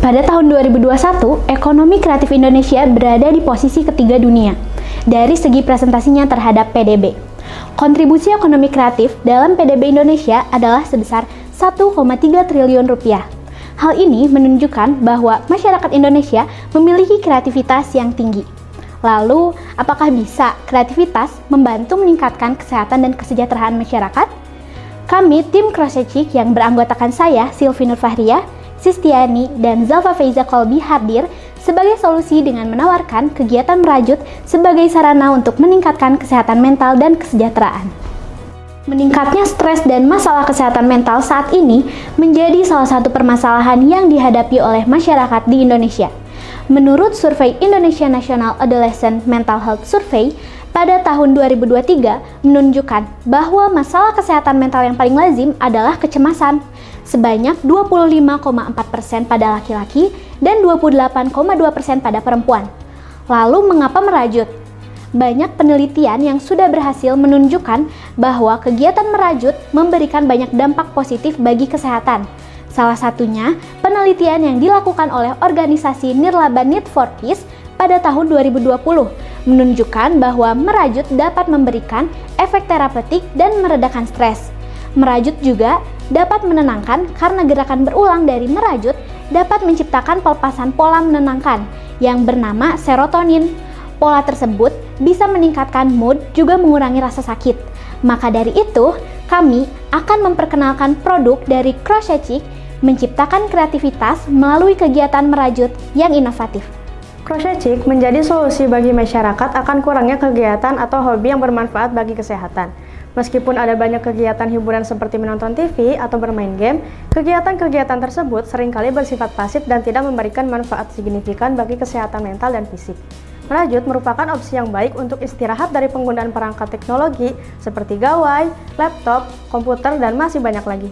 Pada tahun 2021, ekonomi kreatif Indonesia berada di posisi ketiga dunia dari segi presentasinya terhadap PDB. Kontribusi ekonomi kreatif dalam PDB Indonesia adalah sebesar 1,3 triliun rupiah. Hal ini menunjukkan bahwa masyarakat Indonesia memiliki kreativitas yang tinggi. Lalu, apakah bisa kreativitas membantu meningkatkan kesehatan dan kesejahteraan masyarakat? Kami, tim Crosscheck yang beranggotakan saya, Sylvie Nur Fahriah, Sistiani, dan Zalfa Faiza Kolbi hadir sebagai solusi dengan menawarkan kegiatan merajut sebagai sarana untuk meningkatkan kesehatan mental dan kesejahteraan. Meningkatnya stres dan masalah kesehatan mental saat ini menjadi salah satu permasalahan yang dihadapi oleh masyarakat di Indonesia. Menurut survei Indonesia National Adolescent Mental Health Survey, pada tahun 2023 menunjukkan bahwa masalah kesehatan mental yang paling lazim adalah kecemasan, sebanyak 25,4% pada laki-laki dan 28,2% pada perempuan. Lalu mengapa merajut? Banyak penelitian yang sudah berhasil menunjukkan bahwa kegiatan merajut memberikan banyak dampak positif bagi kesehatan. Salah satunya, penelitian yang dilakukan oleh organisasi Nirlaba Need for Peace pada tahun 2020 menunjukkan bahwa merajut dapat memberikan efek terapeutik dan meredakan stres. Merajut juga dapat menenangkan karena gerakan berulang dari merajut dapat menciptakan pelepasan pola menenangkan yang bernama serotonin. Pola tersebut bisa meningkatkan mood juga mengurangi rasa sakit. Maka dari itu, kami akan memperkenalkan produk dari Crosscheck menciptakan kreativitas melalui kegiatan merajut yang inovatif. Crosscheck menjadi solusi bagi masyarakat akan kurangnya kegiatan atau hobi yang bermanfaat bagi kesehatan. Meskipun ada banyak kegiatan hiburan seperti menonton TV atau bermain game, kegiatan-kegiatan tersebut seringkali bersifat pasif dan tidak memberikan manfaat signifikan bagi kesehatan mental dan fisik. Merajut merupakan opsi yang baik untuk istirahat dari penggunaan perangkat teknologi seperti gawai, laptop, komputer, dan masih banyak lagi.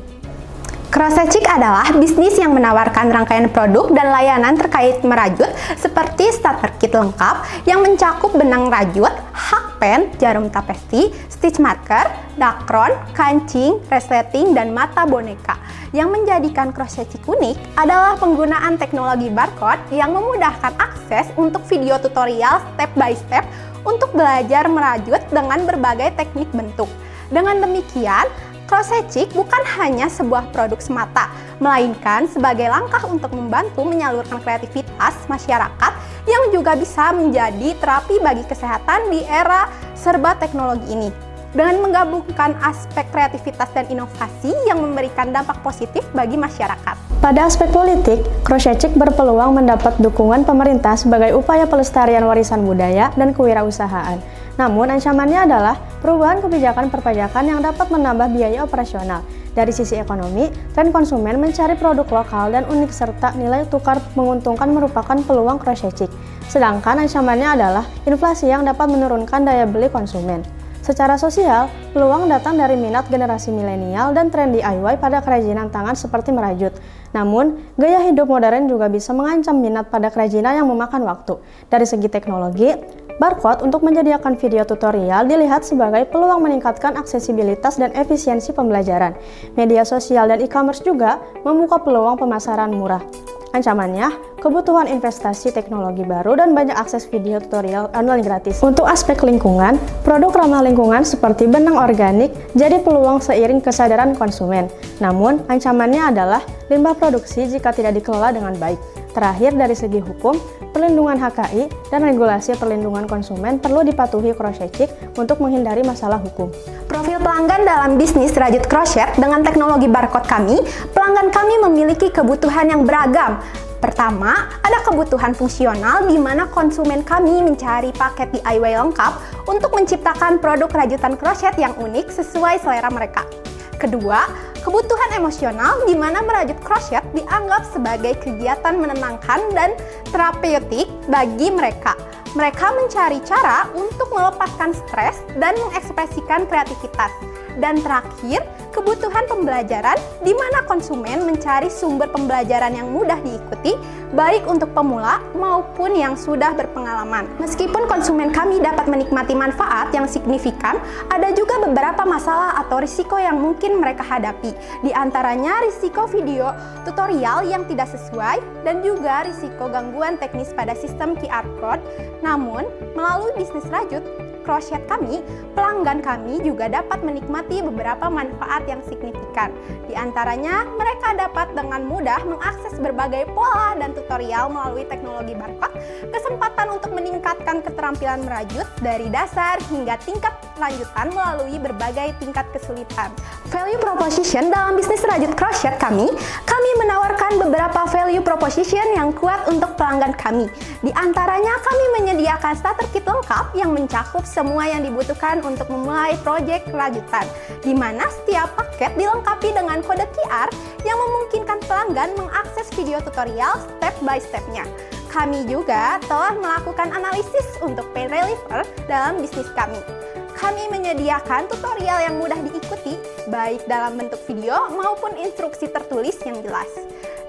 Crosscheck adalah bisnis yang menawarkan rangkaian produk dan layanan terkait merajut seperti starter kit lengkap yang mencakup benang rajut, hakpen, jarum tapesti, stitch marker, dakron, kancing, resleting, dan mata boneka. Yang menjadikan Crosscheck unik adalah penggunaan teknologi barcode yang memudahkan akses untuk video tutorial step by step untuk belajar merajut dengan berbagai teknik bentuk. Dengan demikian, Crosscheck bukan hanya sebuah produk semata, melainkan sebagai langkah untuk membantu menyalurkan kreativitas masyarakat yang juga bisa menjadi terapi bagi kesehatan di era serba teknologi ini. Dengan menggabungkan aspek kreativitas dan inovasi yang memberikan dampak positif bagi masyarakat. Pada aspek politik, Crosscheck berpeluang mendapat dukungan pemerintah sebagai upaya pelestarian warisan budaya dan kewirausahaan. Namun, ancamannya adalah perubahan kebijakan perpajakan yang dapat menambah biaya operasional. Dari sisi ekonomi, tren konsumen mencari produk lokal dan unik serta nilai tukar menguntungkan merupakan peluang Crosscheck. Sedangkan ancamannya adalah inflasi yang dapat menurunkan daya beli konsumen. Secara sosial, peluang datang dari minat generasi milenial dan tren DIY pada kerajinan tangan seperti merajut. Namun, gaya hidup modern juga bisa mengancam minat pada kerajinan yang memakan waktu. Dari segi teknologi, barcode untuk menyediakan video tutorial dilihat sebagai peluang meningkatkan aksesibilitas dan efisiensi pembelajaran. Media sosial dan e-commerce juga membuka peluang pemasaran murah. Ancamannya, kebutuhan investasi teknologi baru dan banyak akses video tutorial online gratis. Untuk aspek lingkungan, produk ramah lingkungan seperti benang organik jadi peluang seiring kesadaran konsumen. Namun, ancamannya adalah limbah produksi jika tidak dikelola dengan baik. Terakhir, dari segi hukum, perlindungan HKI dan regulasi perlindungan konsumen perlu dipatuhi Crosscheck untuk menghindari masalah hukum. Profil pelanggan dalam bisnis rajut crochet dengan teknologi barcode kami, pelanggan kami memiliki kebutuhan yang beragam. Pertama, ada kebutuhan fungsional di mana konsumen kami mencari paket DIY lengkap untuk menciptakan produk rajutan crochet yang unik sesuai selera mereka. Kedua, kebutuhan emosional di mana merajut crochet dianggap sebagai kegiatan menenangkan dan terapeutik bagi mereka. Mereka mencari cara untuk melepaskan stres dan mengekspresikan kreativitas. Dan terakhir, kebutuhan pembelajaran di mana konsumen mencari sumber pembelajaran yang mudah diikuti, baik untuk pemula maupun yang sudah berpengalaman. Meskipun konsumen kami dapat menikmati manfaat yang signifikan, ada juga beberapa masalah atau risiko yang mungkin mereka hadapi. Di antaranya risiko video tutorial yang tidak sesuai dan juga risiko gangguan teknis pada sistem QR Code. Namun, melalui bisnis rajut Crochet kami, pelanggan kami juga dapat menikmati beberapa manfaat yang signifikan. Di antaranya, mereka dapat dengan mudah mengakses berbagai pola dan tutorial melalui teknologi barcode, kesempatan untuk meningkatkan keterampilan merajut dari dasar hingga tingkat lanjutan melalui berbagai tingkat kesulitan. Value proposition dalam bisnis rajut crochet kami menawarkan beberapa value proposition yang kuat untuk pelanggan kami. Di antaranya, kami menyediakan starter kit lengkap yang mencakup semua yang dibutuhkan untuk memulai proyek kelanjutan, di mana setiap paket dilengkapi dengan kode QR yang memungkinkan pelanggan mengakses video tutorial step by step-nya. Kami juga telah melakukan analisis untuk pain reliever dalam bisnis kami. Kami menyediakan tutorial yang mudah diikuti, baik dalam bentuk video maupun instruksi tertulis yang jelas.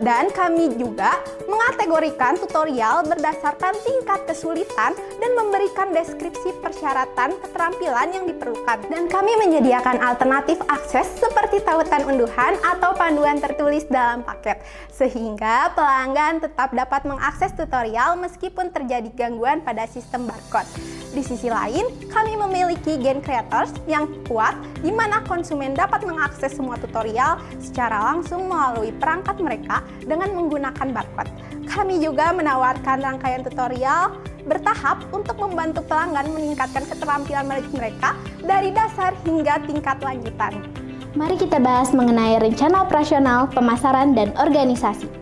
Dan kami juga mengategorikan tutorial berdasarkan tingkat kesulitan dan memberikan deskripsi persyaratan keterampilan yang diperlukan. Dan kami menyediakan alternatif akses seperti tautan unduhan atau panduan tertulis dalam paket, sehingga pelanggan tetap dapat mengakses tutorial meskipun terjadi gangguan pada sistem barcode. Di sisi lain, kami memiliki Gen Creators yang kuat di mana konsumen dapat mengakses semua tutorial secara langsung melalui perangkat mereka dengan menggunakan barcode. Kami juga menawarkan rangkaian tutorial bertahap untuk membantu pelanggan meningkatkan keterampilan mereka dari dasar hingga tingkat lanjutan. Mari kita bahas mengenai rencana operasional, pemasaran, dan organisasi.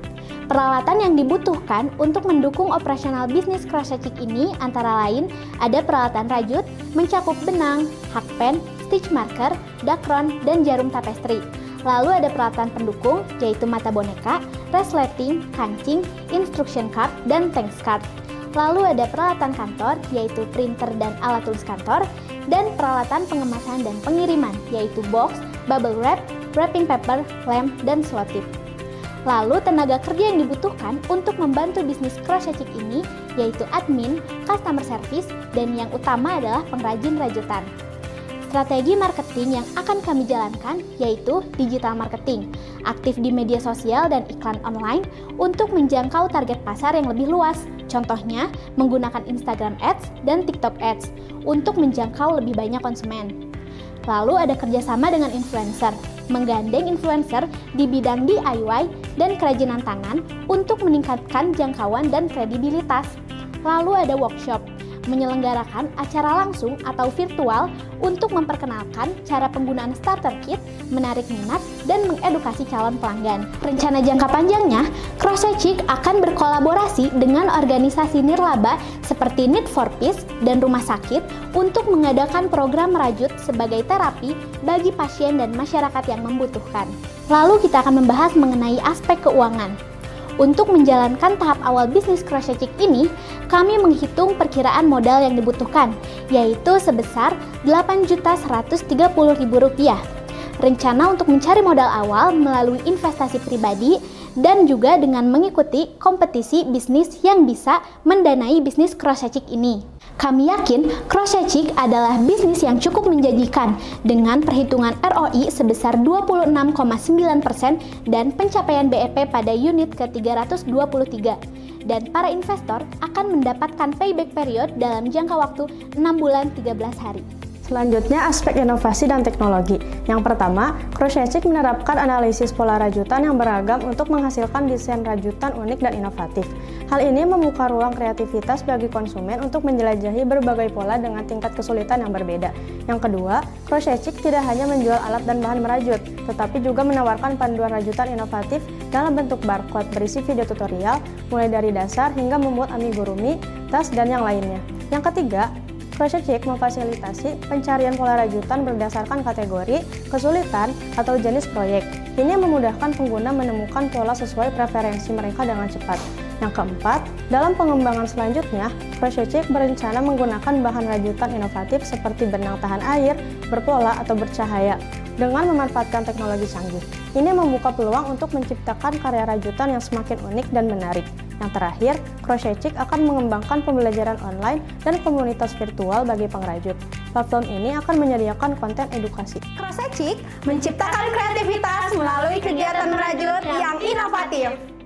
Peralatan yang dibutuhkan untuk mendukung operasional bisnis Crochet Chic ini antara lain ada peralatan rajut, mencakup benang, hakpen, stitch marker, dakron, dan jarum tapestry. Lalu ada peralatan pendukung, yaitu mata boneka, resleting, kancing, instruction card, dan thanks card. Lalu ada peralatan kantor, yaitu printer dan alat tulis kantor, dan peralatan pengemasan dan pengiriman, yaitu box, bubble wrap, wrapping paper, lem, dan selotip. Lalu tenaga kerja yang dibutuhkan untuk membantu bisnis Crochet Chic ini yaitu admin, customer service, dan yang utama adalah pengrajin rajutan. Strategi marketing yang akan kami jalankan yaitu digital marketing, aktif di media sosial dan iklan online untuk menjangkau target pasar yang lebih luas. Contohnya, menggunakan Instagram Ads dan TikTok Ads untuk menjangkau lebih banyak konsumen. Lalu ada kerjasama dengan influencer, menggandeng influencer di bidang DIY dan kerajinan tangan untuk meningkatkan jangkauan dan kredibilitas. Lalu ada workshop, menyelenggarakan acara langsung atau virtual untuk memperkenalkan cara penggunaan starter kit, menarik minat, dan mengedukasi calon pelanggan. Rencana jangka panjangnya, Crochet Chic akan berkolaborasi dengan organisasi nirlaba seperti Knit for Peace dan rumah sakit untuk mengadakan program merajut sebagai terapi bagi pasien dan masyarakat yang membutuhkan. Lalu kita akan membahas mengenai aspek keuangan. Untuk menjalankan tahap awal bisnis Crochet Chic ini, kami menghitung perkiraan modal yang dibutuhkan, yaitu sebesar Rp8.130.000. Rencana untuk mencari modal awal melalui investasi pribadi dan juga dengan mengikuti kompetisi bisnis yang bisa mendanai bisnis Crochet Chic ini. Kami yakin Crochet Chic adalah bisnis yang cukup menjanjikan dengan perhitungan ROI sebesar 26,9% dan pencapaian BEP pada unit ke-323. Dan para investor akan mendapatkan payback period dalam jangka waktu 6 bulan 13 hari. Selanjutnya, aspek inovasi dan teknologi. Yang pertama, Crochet Chic menerapkan analisis pola rajutan yang beragam untuk menghasilkan desain rajutan unik dan inovatif. Hal ini membuka ruang kreativitas bagi konsumen untuk menjelajahi berbagai pola dengan tingkat kesulitan yang berbeda. Yang kedua, Crochet Chic tidak hanya menjual alat dan bahan merajut, tetapi juga menawarkan panduan rajutan inovatif dalam bentuk barcode berisi video tutorial, mulai dari dasar hingga membuat amigurumi, tas, dan yang lainnya. Yang ketiga, Crochet Chic memfasilitasi pencarian pola rajutan berdasarkan kategori, kesulitan, atau jenis proyek. Ini memudahkan pengguna menemukan pola sesuai preferensi mereka dengan cepat. Yang keempat, dalam pengembangan selanjutnya, CrossCheck berencana menggunakan bahan rajutan inovatif seperti benang tahan air, berpola, atau bercahaya dengan memanfaatkan teknologi canggih. Ini membuka peluang untuk menciptakan karya rajutan yang semakin unik dan menarik. Yang terakhir, CrossCheck akan mengembangkan pembelajaran online dan komunitas virtual bagi pengrajut. Platform ini akan menyediakan konten edukasi. CrossCheck menciptakan kreativitas melalui kegiatan merajut yang inovatif.